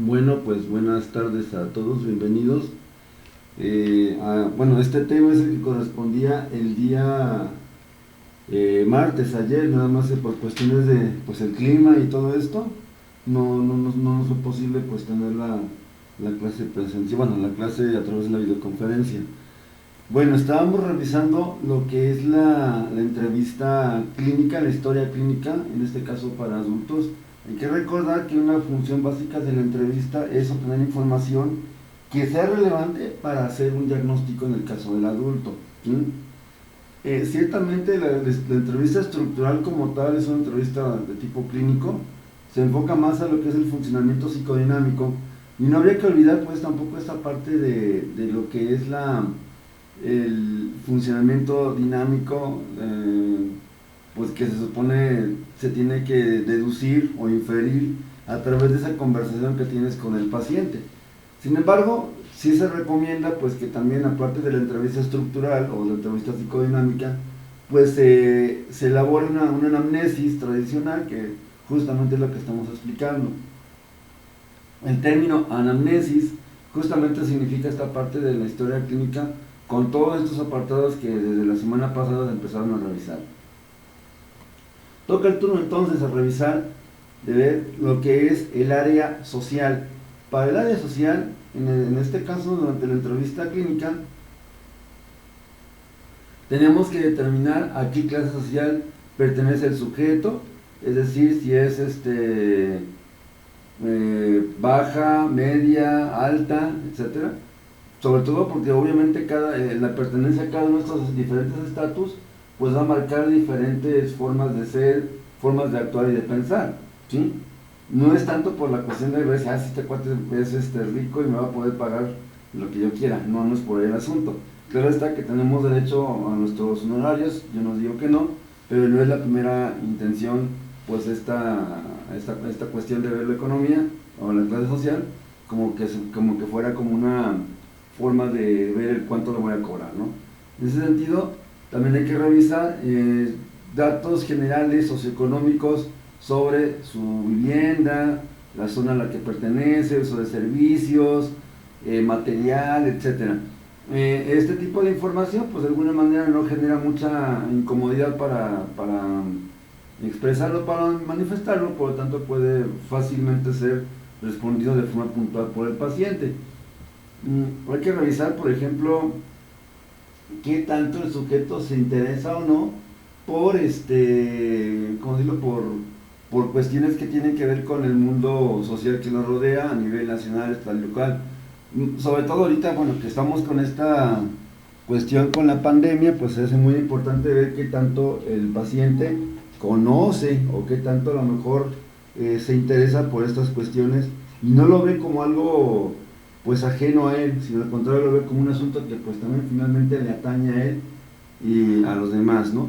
Bueno, pues buenas tardes a todos, bienvenidos. Bueno, este tema es el que correspondía el día martes, ayer, nada más por cuestiones de pues el clima y todo esto, no nos fue posible pues tener la clase presencial, bueno, la clase a través de la videoconferencia. Bueno, estábamos revisando lo que es la entrevista clínica, la historia clínica, en este caso para adultos. Hay que recordar que una función básica de la entrevista es obtener información que sea relevante para hacer un diagnóstico en el caso del adulto. ¿Sí? Ciertamente la entrevista estructural como tal es una entrevista de tipo clínico, se enfoca más a lo que es el funcionamiento psicodinámico y no habría que olvidar pues tampoco esta parte de lo que es el funcionamiento dinámico, pues que se supone se tiene que deducir o inferir a través de esa conversación que tienes con el paciente. Sin embargo, sí se recomienda pues que también aparte de la entrevista estructural o la entrevista psicodinámica, pues se elabore una anamnesis tradicional que justamente es lo que estamos explicando. El término anamnesis justamente significa esta parte de la historia clínica con todos estos apartados que desde la semana pasada se empezaron a revisar. Toca el turno entonces a revisar de ver lo que es el área social. Para el área social, en este caso durante la entrevista clínica, tenemos que determinar a qué clase social pertenece el sujeto, es decir, si es baja, media, alta, etcétera. Sobre todo porque obviamente la pertenencia a cada uno de estos diferentes estatus pues va a marcar diferentes formas de ser, formas de actuar y de pensar, ¿sí? No es tanto por la cuestión de ver si este cuate es rico y me va a poder pagar lo que yo quiera, no es por ahí el asunto. Claro está que tenemos derecho a nuestros honorarios, yo no digo que no, pero no es la primera intención pues esta cuestión de ver la economía o la clase social como que fuera como una forma de ver cuánto le voy a cobrar, ¿no? En ese sentido, también hay que revisar datos generales socioeconómicos sobre su vivienda, la zona a la que pertenece, uso de servicios, material, etc. Este tipo de información, pues de alguna manera no genera mucha incomodidad para expresarlo, para manifestarlo, por lo tanto puede fácilmente ser respondido de forma puntual por el paciente. Hay que revisar, por ejemplo, qué tanto el sujeto se interesa o no por ¿cómo decirlo? Por cuestiones que tienen que ver con el mundo social que nos rodea a nivel nacional, estatal y local. Sobre todo ahorita, bueno, que estamos con esta cuestión con la pandemia, pues es muy importante ver qué tanto el paciente conoce o qué tanto a lo mejor se interesa por estas cuestiones y no lo ve como algo pues ajeno a él, sino al contrario lo ve como un asunto que pues también finalmente le atañe a él y a los demás, ¿no?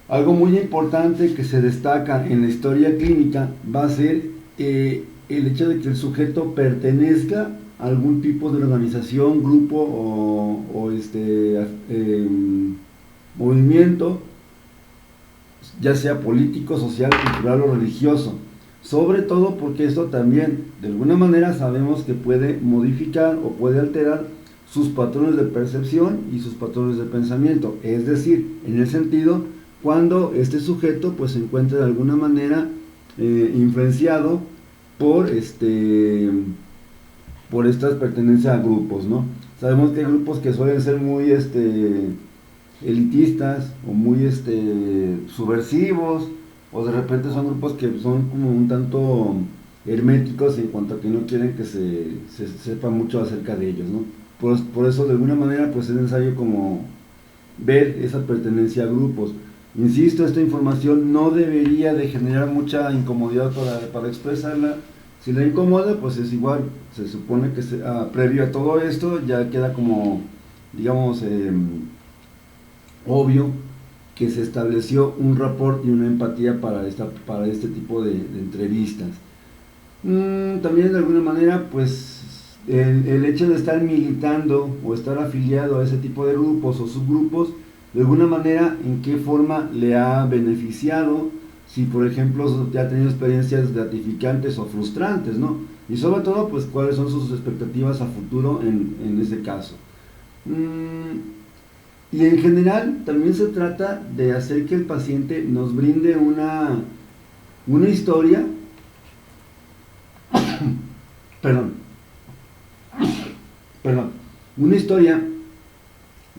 Algo muy importante que se destaca en la historia clínica va a ser el hecho de que el sujeto pertenezca a algún tipo de organización, grupo o movimiento, ya sea político, social, cultural o religioso. Sobre todo porque esto también, de alguna manera, sabemos que puede modificar o puede alterar sus patrones de percepción y sus patrones de pensamiento. Es decir, en el sentido, cuando este sujeto pues se encuentra de alguna manera influenciado por estas pertenencias a grupos, ¿no? Sabemos que hay grupos que suelen ser muy elitistas o muy subversivos, o de repente son grupos que son como un tanto herméticos en cuanto a que no quieren que se sepa mucho acerca de ellos, ¿no? Por eso de alguna manera pues es necesario como ver esa pertenencia a grupos. Insisto, esta información no debería de generar mucha incomodidad para expresarla. Si la incomoda, pues es igual, se supone que previo a todo esto ya queda como, digamos, obvio que se estableció un rapport y una empatía para este tipo de entrevistas. También de alguna manera, pues el hecho de estar militando o estar afiliado a ese tipo de grupos o subgrupos, de alguna manera, en qué forma le ha beneficiado si por ejemplo ya ha tenido experiencias gratificantes o frustrantes, ¿no? Y sobre todo, pues cuáles son sus expectativas a futuro en ese caso. Y en general también se trata de hacer que el paciente nos brinde una historia, perdón, perdón, una historia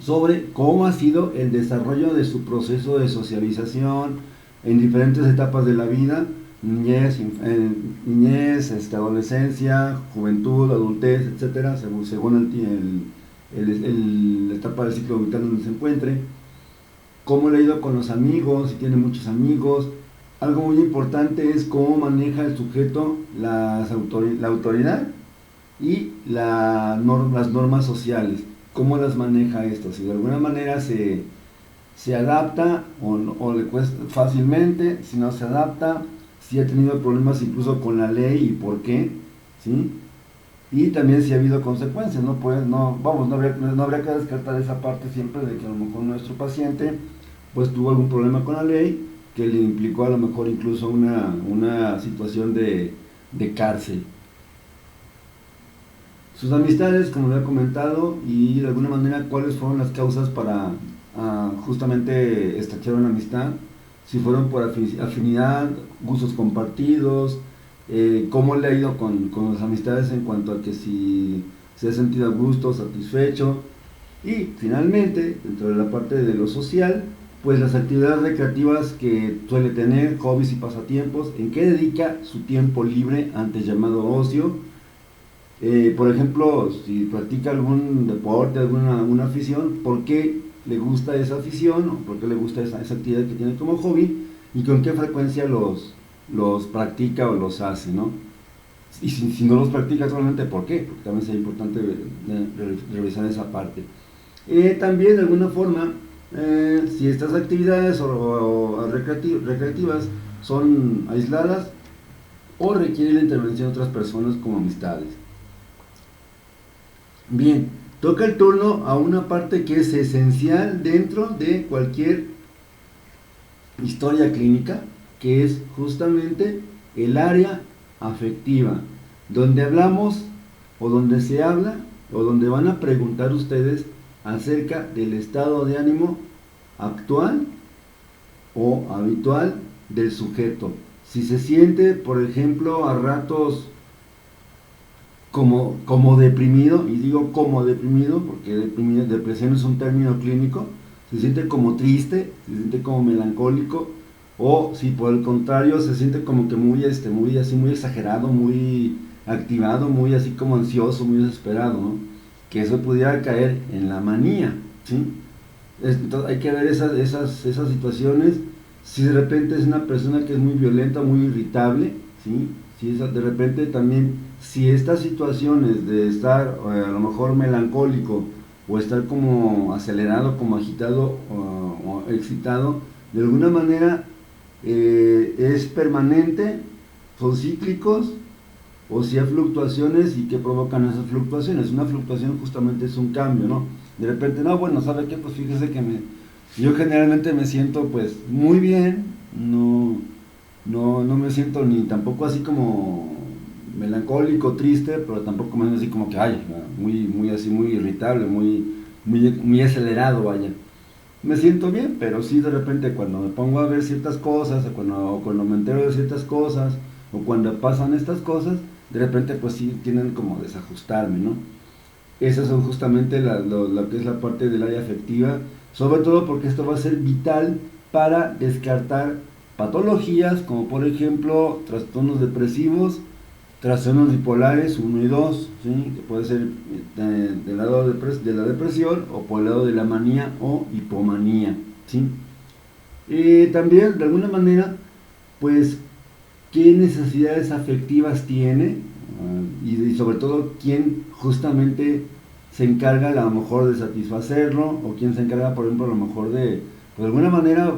sobre cómo ha sido el desarrollo de su proceso de socialización en diferentes etapas de la vida, niñez, adolescencia, juventud, adultez, etcétera, según la etapa del ciclo vital donde se encuentre, cómo le ha ido con los amigos, si tiene muchos amigos. Algo muy importante es cómo maneja el sujeto la autoridad y las normas sociales, cómo las maneja esto, si de alguna manera se adapta o le cuesta fácilmente, si no se adapta, si ha tenido problemas incluso con la ley y por qué, ¿sí? Y también si ha habido consecuencias, no habría que descartar esa parte siempre de que a lo mejor nuestro paciente pues tuvo algún problema con la ley que le implicó a lo mejor incluso una situación de cárcel. Sus amistades, como le he comentado, y de alguna manera cuáles fueron las causas para justamente estrechar una amistad, si fueron por afinidad, gustos compartidos, cómo le ha ido con las amistades en cuanto a que si se ha sentido a gusto, satisfecho, y finalmente, dentro de la parte de lo social, pues las actividades recreativas que suele tener, hobbies y pasatiempos, en qué dedica su tiempo libre, antes llamado ocio. Por ejemplo, si practica algún deporte, alguna afición, ¿por qué le gusta esa afición o por qué le gusta esa actividad que tiene como hobby y con qué frecuencia los practica o los hace, ¿no? Y si no los practica solamente, ¿por qué? Porque también es importante revisar esa parte. También de alguna forma, si estas actividades o recreativas son aisladas o requieren la intervención de otras personas como amistades. Bien, toca el turno a una parte que es esencial dentro de cualquier historia clínica, que es justamente el área afectiva, donde hablamos o donde se habla o donde van a preguntar ustedes acerca del estado de ánimo actual o habitual del sujeto. Si se siente, por ejemplo, a ratos como deprimido, y digo como deprimido porque depresión es un término clínico, se siente como triste, se siente como melancólico, o si por el contrario se siente como que muy exagerado, muy activado, muy así como ansioso, muy desesperado, ¿no? Que eso pudiera caer en la manía, ¿sí? Entonces hay que ver esas situaciones. Si de repente es una persona que es muy violenta, muy irritable, ¿sí? Si de repente también, si estas situaciones de estar a lo mejor melancólico o estar como acelerado, como agitado o excitado, de alguna manera es permanente, son cíclicos, o si hay fluctuaciones y qué provocan esas fluctuaciones. Una fluctuación justamente es un cambio, ¿no? De repente, no, bueno, ¿sabe qué? Pues fíjese que yo generalmente me siento pues muy bien, no me siento ni tampoco así como melancólico, triste, pero tampoco me siento así como que, ay, muy así, muy irritable, muy acelerado, vaya. Me siento bien, pero sí de repente cuando me pongo a ver ciertas cosas, o cuando me entero de ciertas cosas, o cuando pasan estas cosas, de repente pues sí tienen como desajustarme, ¿no? Esas son justamente lo que es la parte del área afectiva, sobre todo porque esto va a ser vital para descartar patologías como por ejemplo trastornos depresivos, trastornos bipolares 1 y 2, ¿sí? Que puede ser del lado de la depresión o por el lado de la manía o hipomanía, ¿sí? También de alguna manera pues qué necesidades afectivas tiene y sobre todo quién justamente se encarga a lo mejor de satisfacerlo o quién se encarga por ejemplo a lo mejor de alguna manera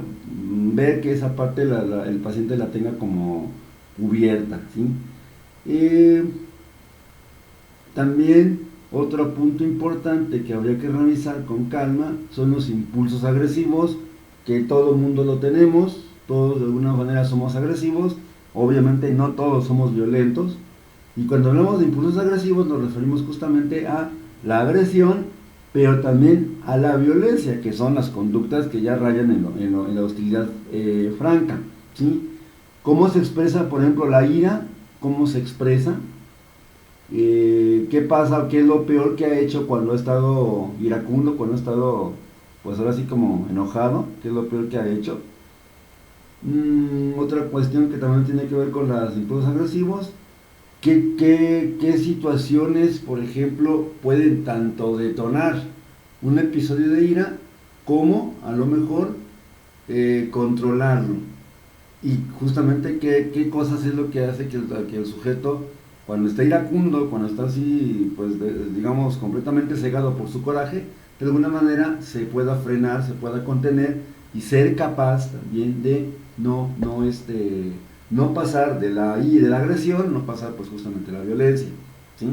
ver que esa parte el paciente la tenga como cubierta, ¿sí? También otro punto importante que habría que revisar con calma son los impulsos agresivos, que todo mundo lo tenemos, todos de alguna manera somos agresivos, obviamente no todos somos violentos, y cuando hablamos de impulsos agresivos nos referimos justamente a la agresión, pero también a la violencia, que son las conductas que ya rayan en la hostilidad franca, ¿sí? ¿Cómo se expresa, por ejemplo, la ira? ¿Cómo se expresa? ¿Qué pasa? ¿Qué es lo peor que ha hecho cuando ha estado iracundo, cuando ha estado, pues ahora sí como enojado? ¿Qué es lo peor que ha hecho? Otra cuestión que también tiene que ver con los impulsos agresivos. ¿Qué situaciones, por ejemplo, pueden tanto detonar un episodio de ira como a lo mejor controlarlo? Y justamente qué cosas es lo que hace que el sujeto, cuando está iracundo, cuando está así, pues digamos, completamente cegado por su coraje, de alguna manera se pueda frenar, se pueda contener y ser capaz también de no pasar de la agresión, no pasar pues justamente a la violencia, ¿sí?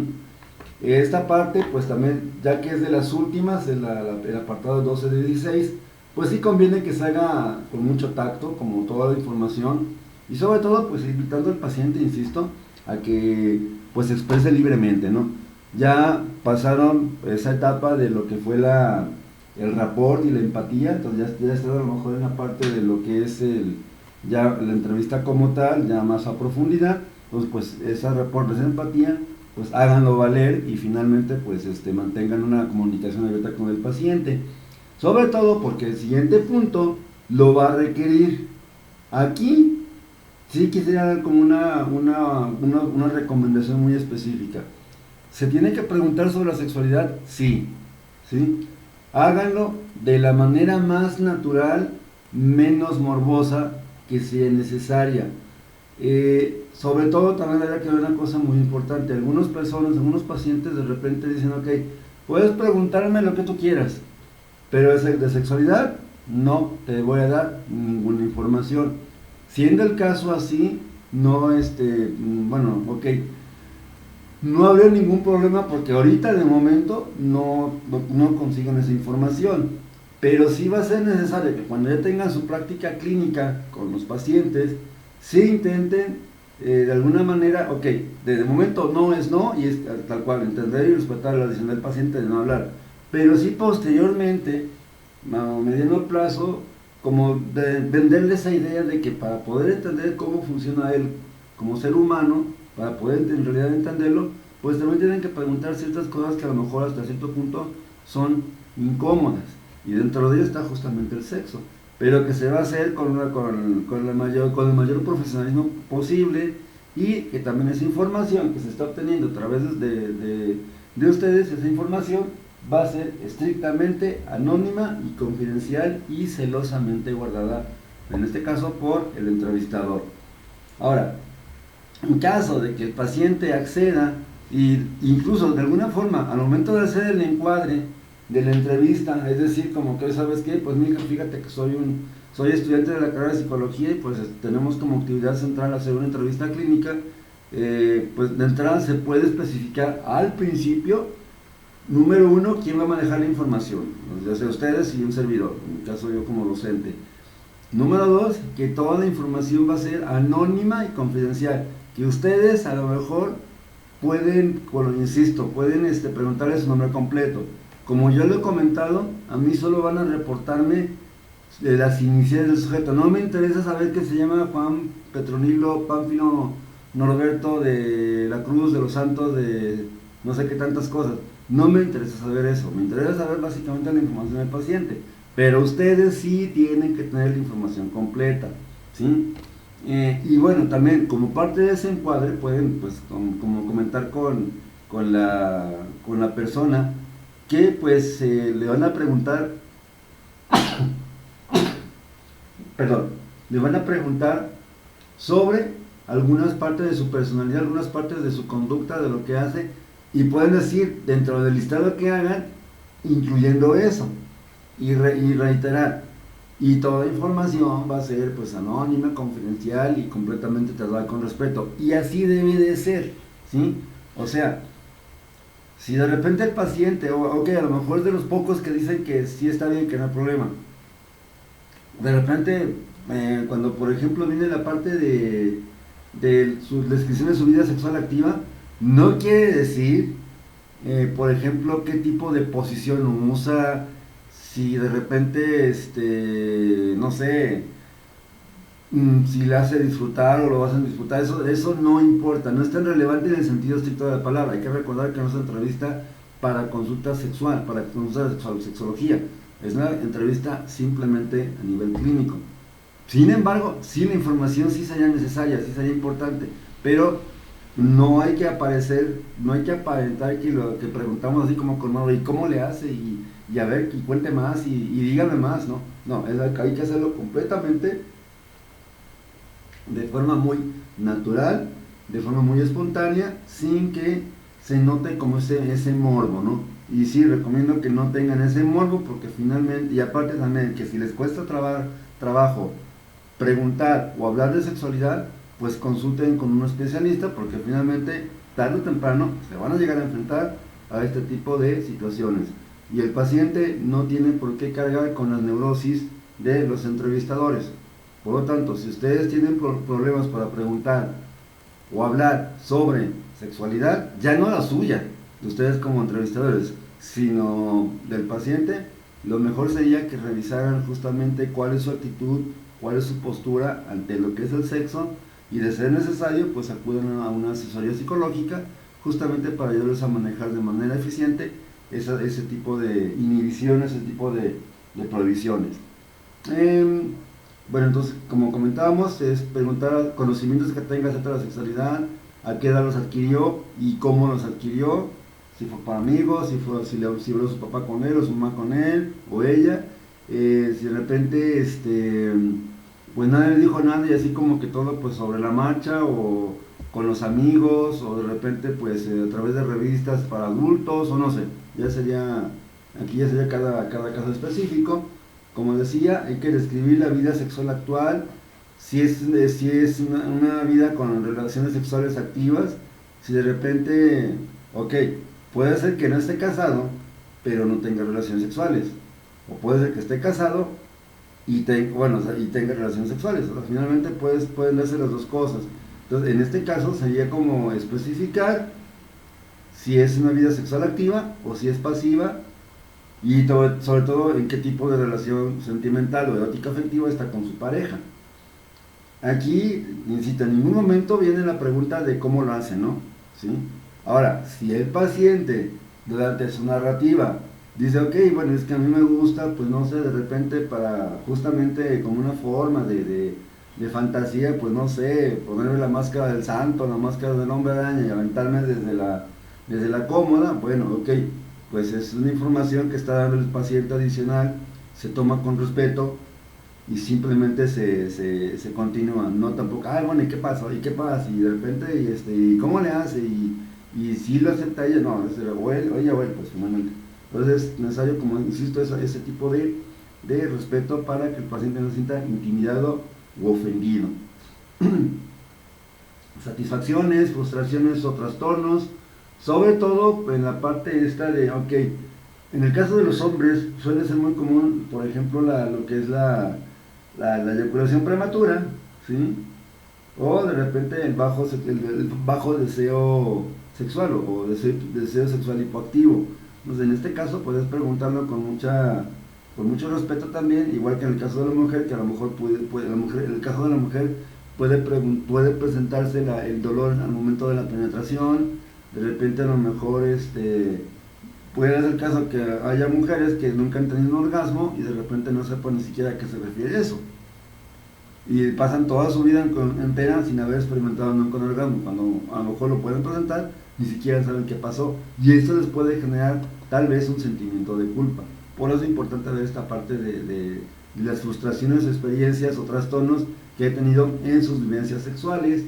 Esta parte pues también, ya que es de las últimas, el apartado 12 de 16, pues sí conviene que se haga con mucho tacto, como toda la información, y sobre todo pues invitando al paciente, insisto, a que pues se exprese libremente, ¿no? Ya pasaron esa etapa de lo que fue el rapport y la empatía, entonces ya está a lo mejor en la parte de lo que es ya la entrevista como tal, ya más a profundidad. Entonces pues esa rapport, esa empatía, pues háganlo valer y finalmente pues mantengan una comunicación abierta con el paciente, sobre todo porque el siguiente punto lo va a requerir. Aquí sí quisiera dar como una recomendación muy específica. ¿Se tiene que preguntar sobre la sexualidad? Sí, ¿sí? Háganlo de la manera más natural, menos morbosa que sea necesaria. Sobre todo también habría que ver una cosa muy importante. Algunas personas, algunos pacientes de repente dicen, ok, puedes preguntarme lo que tú quieras, pero de sexualidad no te voy a dar ninguna información. Siendo el caso así, no, bueno, ok, no habría ningún problema porque ahorita de momento no consiguen esa información, pero sí va a ser necesario que cuando ya tengan su práctica clínica con los pacientes, sí intenten de alguna manera, ok, de momento no es no, y es tal cual, entender y respetar la decisión del paciente de no hablar, pero sí posteriormente, a mediano plazo, como de venderle esa idea de que para poder entender cómo funciona él como ser humano, para poder en realidad entenderlo, pues también tienen que preguntar ciertas cosas que a lo mejor hasta cierto punto son incómodas, y dentro de ello está justamente el sexo, pero que se va a hacer con el mayor profesionalismo posible, y que también esa información que se está obteniendo a través de ustedes, esa información va a ser estrictamente anónima y confidencial y celosamente guardada, en este caso por el entrevistador. Ahora, en caso de que el paciente acceda, e incluso de alguna forma al momento de hacer el encuadre de la entrevista, es decir, como que ¿sabes qué? Pues mira, fíjate que soy estudiante de la carrera de psicología y pues tenemos como actividad central hacer una entrevista clínica, pues de entrada se puede especificar al principio, número uno, quién va a manejar la información, ya sea ustedes y un servidor, en mi caso yo como docente. Número dos, que toda la información va a ser anónima y confidencial, que ustedes a lo mejor pueden, bueno, insisto, pueden preguntarle su nombre completo. Como yo lo he comentado, a mí solo van a reportarme las iniciales del sujeto. No me interesa saber que se llama Juan Petronilo Pánfilo Norberto de la Cruz de los Santos de no sé qué tantas cosas. No me interesa saber eso, me interesa saber básicamente la información del paciente. Pero ustedes sí tienen que tener la información completa, ¿sí? Y bueno, también como parte de ese encuadre pueden pues como comentar con la persona que pues le van a preguntar, perdón, le van a preguntar sobre algunas partes de su personalidad, algunas partes de su conducta, de lo que hace, y pueden decir dentro del listado que hagan, incluyendo eso, y reiterar, y toda información va a ser pues anónima, confidencial y completamente tratada con respeto, y así debe de ser, ¿sí? O sea, si de repente el paciente, ok, a lo mejor es de los pocos que dicen que sí está bien, que no hay problema, de repente cuando por ejemplo viene la parte de su descripción de su vida sexual activa, no quiere decir, por ejemplo, qué tipo de posición usa, si de repente, no sé, si le hace disfrutar o lo hacen disfrutar, eso no importa, no es tan relevante en el sentido estricto de la palabra. Hay que recordar que no es una entrevista para consulta sexual, para consulta de sexología, es una entrevista simplemente a nivel clínico. Sin embargo, sí la información sí sería necesaria, sí sería importante, pero no hay que aparecer, no hay que aparentar que lo que preguntamos así como colmado, ¿y cómo le hace? Y a ver, y cuente más, y dígame más, ¿no? No, hay que hacerlo completamente de forma muy natural, de forma muy espontánea, sin que se note como ese morbo, ¿no? Y sí, recomiendo que no tengan ese morbo porque finalmente, y aparte también, que si les cuesta trabajo preguntar o hablar de sexualidad, pues consulten con un especialista porque finalmente, tarde o temprano, se van a llegar a enfrentar a este tipo de situaciones. Y el paciente no tiene por qué cargar con las neurosis de los entrevistadores. Por lo tanto, si ustedes tienen problemas para preguntar o hablar sobre sexualidad, ya no la suya, de ustedes como entrevistadores, sino del paciente, lo mejor sería que revisaran justamente cuál es su actitud, cuál es su postura ante lo que es el sexo, y de ser necesario, pues acudan a una asesoría psicológica justamente para ayudarles a manejar de manera eficiente ese tipo de inhibiciones, ese tipo de prohibiciones. Bueno, entonces, como comentábamos, es preguntar conocimientos que tenga acerca de la sexualidad, a qué edad los adquirió y cómo los adquirió, si fue para amigos, si habló su papá con él o su mamá con él o ella, si de repente, pues nadie le dijo nada y así como que todo pues sobre la marcha o con los amigos o de repente pues a través de revistas para adultos o no sé, aquí ya sería cada caso específico. Como decía, hay que describir la vida sexual actual, si es una vida con relaciones sexuales activas, si de repente, ok, puede ser que no esté casado, pero no tenga relaciones sexuales, o puede ser que esté casado y tenga relaciones sexuales, o sea, finalmente pueden darse las dos cosas. Entonces, en este caso sería como especificar si es una vida sexual activa o si es pasiva y sobre todo en qué tipo de relación sentimental o erótica afectiva está con su pareja. Aquí, insisto, en ningún momento viene la pregunta de cómo lo hace, ¿no? ¿Sí? Ahora, si el paciente durante su narrativa dice, ok, bueno, es que a mí me gusta, pues no sé, de repente para justamente como una forma de fantasía, pues no sé, ponerme la máscara del santo, la máscara del hombre araña y aventarme desde la cómoda, bueno, ok, pues es una información que está dando el paciente adicional, se toma con respeto y simplemente se continúa, no tampoco, bueno, ¿y qué pasa? ¿Y qué pasa? Y de repente, ¿y cómo le hace? Y si lo acepta ella, no, o él, o ella, o él, pues finalmente. Entonces es necesario, como insisto, ese tipo de respeto para que el paciente no se sienta intimidado u ofendido. Satisfacciones, frustraciones o trastornos, sobre todo en la parte esta de, ok, en el caso de los hombres suele ser muy común, por ejemplo, lo que es la eyaculación prematura, ¿sí? O de repente el bajo deseo sexual o deseo sexual hipoactivo. Entonces, en este caso puedes preguntarlo con mucho respeto también, igual que en el caso de la mujer, que a lo mejor en el caso de la mujer puede presentarse el dolor al momento de la penetración, de repente a lo mejor puede ser el caso que haya mujeres que nunca han tenido un orgasmo y de repente no sepan ni siquiera a qué se refiere eso. Y pasan toda su vida en pena sin haber experimentado nunca un orgasmo. Cuando a lo mejor lo pueden presentar, ni siquiera saben qué pasó. Y esto les puede generar tal vez un sentimiento de culpa. Por eso es importante ver esta parte de las frustraciones, experiencias o trastornos que he tenido en sus vivencias sexuales.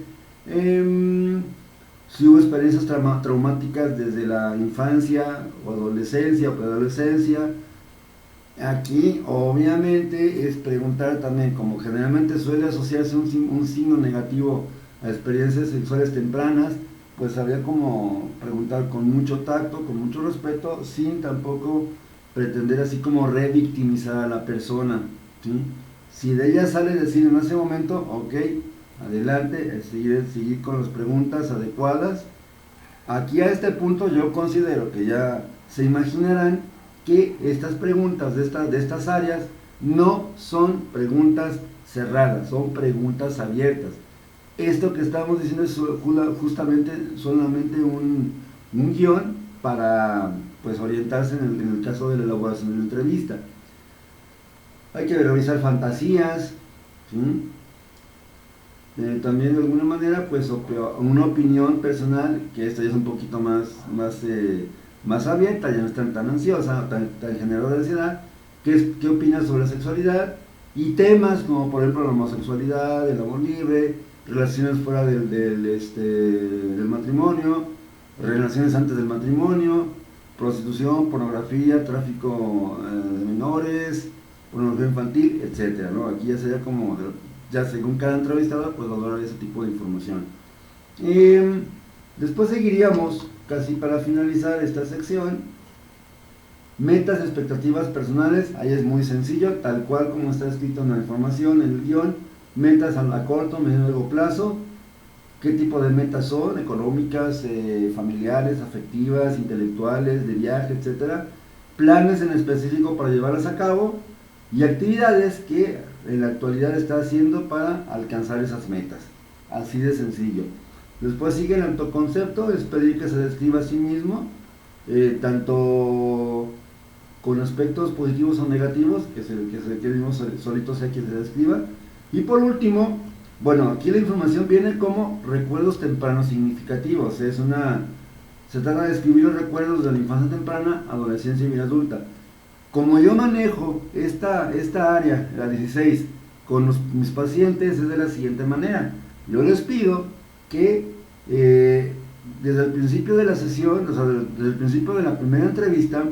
Si hubo experiencias traumáticas desde la infancia o adolescencia o preadolescencia. Aquí obviamente es preguntar también, como generalmente suele asociarse un signo negativo a experiencias sexuales tempranas, pues habría como preguntar con mucho tacto, con mucho respeto, sin tampoco pretender así como revictimizar a la persona, ¿sí? Si de ella sale decir en ese momento, ok, adelante, seguir con las preguntas adecuadas. Aquí a este punto yo considero que ya se imaginarán que estas preguntas de estas áreas no son preguntas cerradas, son preguntas abiertas. Esto que estamos diciendo es justamente solamente un guión para pues orientarse en el caso de la elaboración de la entrevista. Hay que realizar fantasías, ¿sí? También de alguna manera pues una opinión personal, que esta ya es un poquito más abierta, ya no es tan ansiosa, tan generadora de ansiedad. ¿Qué opinas sobre la sexualidad? Y temas como por ejemplo la homosexualidad, el amor libre, relaciones fuera del matrimonio, relaciones antes del matrimonio, prostitución, pornografía, tráfico de menores, pornografía infantil, etcétera, ¿no? Aquí ya sería como, ya según cada entrevistado, pues valorar ese tipo de información. Después seguiríamos, casi para finalizar esta sección, metas y expectativas personales. Ahí es muy sencillo, tal cual como está escrito en la información, en el guión. Metas a corto, mediano y largo plazo. ¿Qué tipo de metas son? Económicas, familiares, afectivas, intelectuales, de viaje, etcétera. Planes en específico para llevarlas a cabo y actividades que en la actualidad está haciendo para alcanzar esas metas. Así de sencillo. Después sigue el autoconcepto, es pedir que se describa a sí mismo, tanto con aspectos positivos o negativos, que el mismo solito sea quien se describa. Y por último, bueno, aquí la información viene como recuerdos tempranos significativos. Se trata de describir los recuerdos de la infancia temprana, adolescencia y vida adulta. Como yo manejo esta área, la 16, con mis pacientes es de la siguiente manera. Yo les pido que desde el principio de la sesión, o sea, desde el principio de la primera entrevista,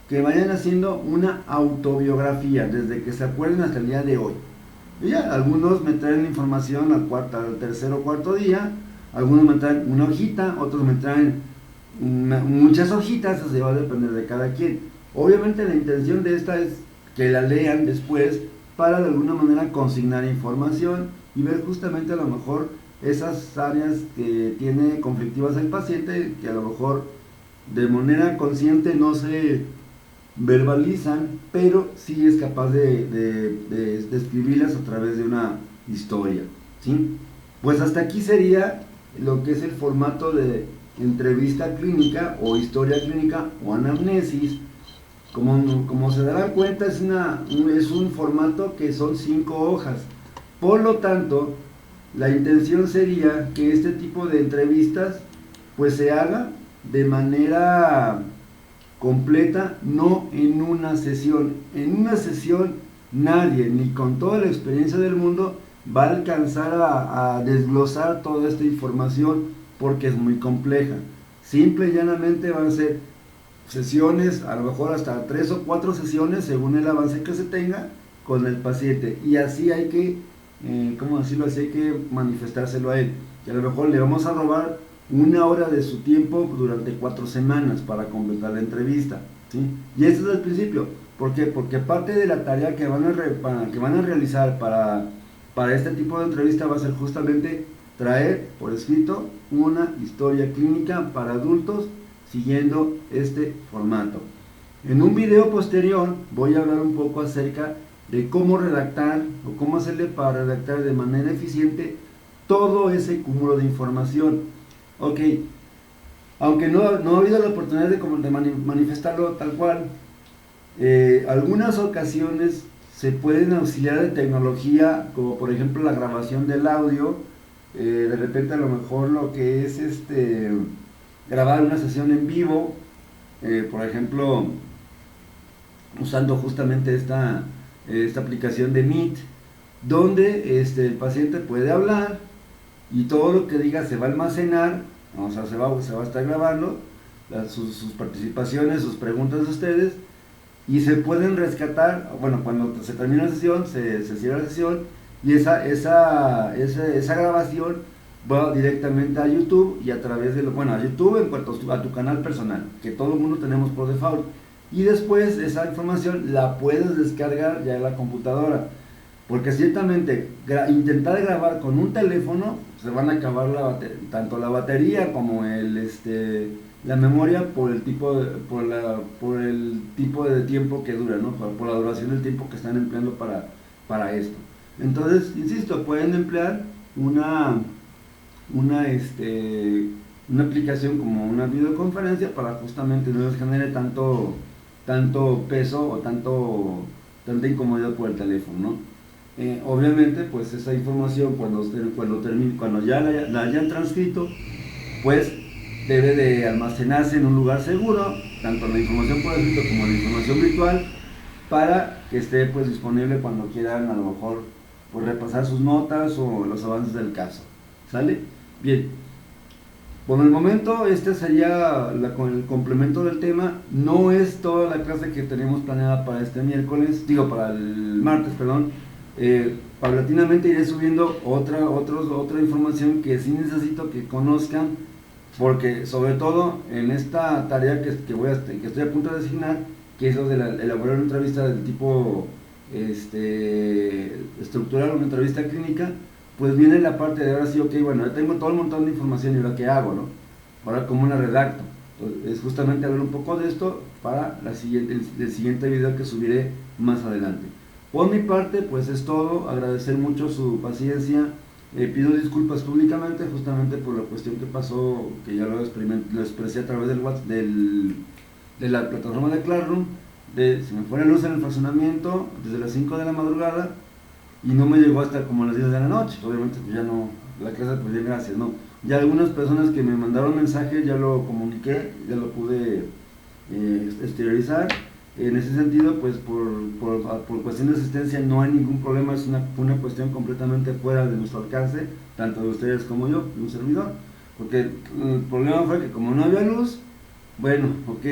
que vayan haciendo una autobiografía, desde que se acuerden hasta el día de hoy. Y ya, algunos me traen la información al tercer o cuarto día, algunos me traen una hojita, otros me traen muchas hojitas, eso va a depender de cada quien. Obviamente la intención de esta es que la lean después para de alguna manera consignar información y ver justamente a lo mejor esas áreas que tiene conflictivas el paciente, que a lo mejor de manera consciente no se verbalizan, pero sí es capaz de escribirlas a través de una historia, ¿sí? Pues hasta aquí sería lo que es el formato de entrevista clínica o historia clínica o anamnesis. Como se darán cuenta, es un formato que son 5 hojas. Por lo tanto, la intención sería que este tipo de entrevistas pues se haga de manera completa, no en una sesión. En una sesión nadie, ni con toda la experiencia del mundo, va a alcanzar a desglosar toda esta información porque es muy compleja. Simple y llanamente van a ser sesiones, a lo mejor hasta 3 o 4 sesiones según el avance que se tenga con el paciente, y así hay que, ¿cómo decirlo? Así hay que manifestárselo a él, que a lo mejor le vamos a robar 1 hora de su tiempo durante 4 semanas para completar la entrevista, ¿sí? Y esto es el principio. ¿Por qué? Porque parte de la tarea que van a realizar para este tipo de entrevista va a ser justamente traer por escrito una historia clínica para adultos siguiendo este formato. En un video posterior voy a hablar un poco acerca de cómo redactar o cómo hacerle para redactar de manera eficiente todo ese cúmulo de información. Ok, aunque no ha habido la oportunidad de manifestarlo tal cual, algunas ocasiones se pueden auxiliar de tecnología, como por ejemplo la grabación del audio. De repente a lo mejor lo que es grabar una sesión en vivo, por ejemplo usando justamente esta aplicación de Meet, donde el paciente puede hablar y todo lo que diga se va a almacenar, o sea, se va a estar grabando sus participaciones, sus preguntas de ustedes, y se pueden rescatar. Bueno, cuando se termina la sesión, se cierra la sesión, y esa grabación va directamente a YouTube, y a través de a YouTube en cuanto a tu canal personal, que todo el mundo tenemos por default, y después esa información la puedes descargar ya en la computadora. porque ciertamente intentar grabar con un teléfono se van a acabar tanto la batería como la memoria por el tipo de tiempo que dura, ¿no? Por la duración del tiempo que están empleando para esto. Entonces, insisto, pueden emplear una aplicación como una videoconferencia para justamente no les genere tanto peso o tanta incomodidad por el teléfono, ¿no? Obviamente, pues esa información cuando ya la hayan transcrito, pues debe de almacenarse en un lugar seguro, tanto la información por escrito como la información virtual, para que esté pues disponible cuando quieran a lo mejor pues repasar sus notas o los avances del caso. ¿Sale? Bien. Por el momento este sería el complemento del tema. No es toda la clase que tenemos planeada para este para el martes, perdón. Paulatinamente iré subiendo otra información que sí necesito que conozcan, porque sobre todo en esta tarea que estoy a punto de asignar, que es lo de elaborar una entrevista del tipo estructural, una entrevista clínica, pues viene la parte de ahora sí, ok, bueno, ya tengo todo un montón de información y ahora qué hago, ¿no? Ahora cómo la redacto. Entonces, es justamente hablar un poco de esto para el siguiente video que subiré más adelante. Por mi parte, pues es todo. Agradecer mucho su paciencia. Pido disculpas públicamente justamente por la cuestión que pasó, que ya lo expresé a través del WhatsApp, de la plataforma de Classroom. Se me fue la luz en el fraccionamiento desde las 5 de la madrugada y no me llegó hasta como las 10 de la noche. Obviamente pues ya no, la clase pues ya gracias, ¿no? Ya algunas personas que me mandaron mensaje ya lo comuniqué, ya lo pude exteriorizar. En ese sentido, pues por cuestión de asistencia no hay ningún problema, es una cuestión completamente fuera de nuestro alcance, tanto de ustedes como yo, de un servidor, porque el problema fue que como no había luz, bueno, ok,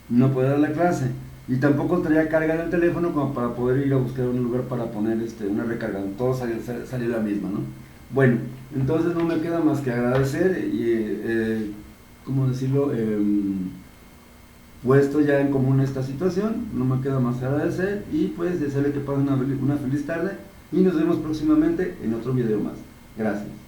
no podía dar la clase, y tampoco traía carga en el teléfono como para poder ir a buscar un lugar para poner una recarga, todo salió la misma, ¿no? Bueno, entonces no me queda más que agradecer y, ¿cómo decirlo?, puesto ya en común esta situación, no me queda más que agradecer y pues desearle que pasen una feliz tarde y nos vemos próximamente en otro video más. Gracias.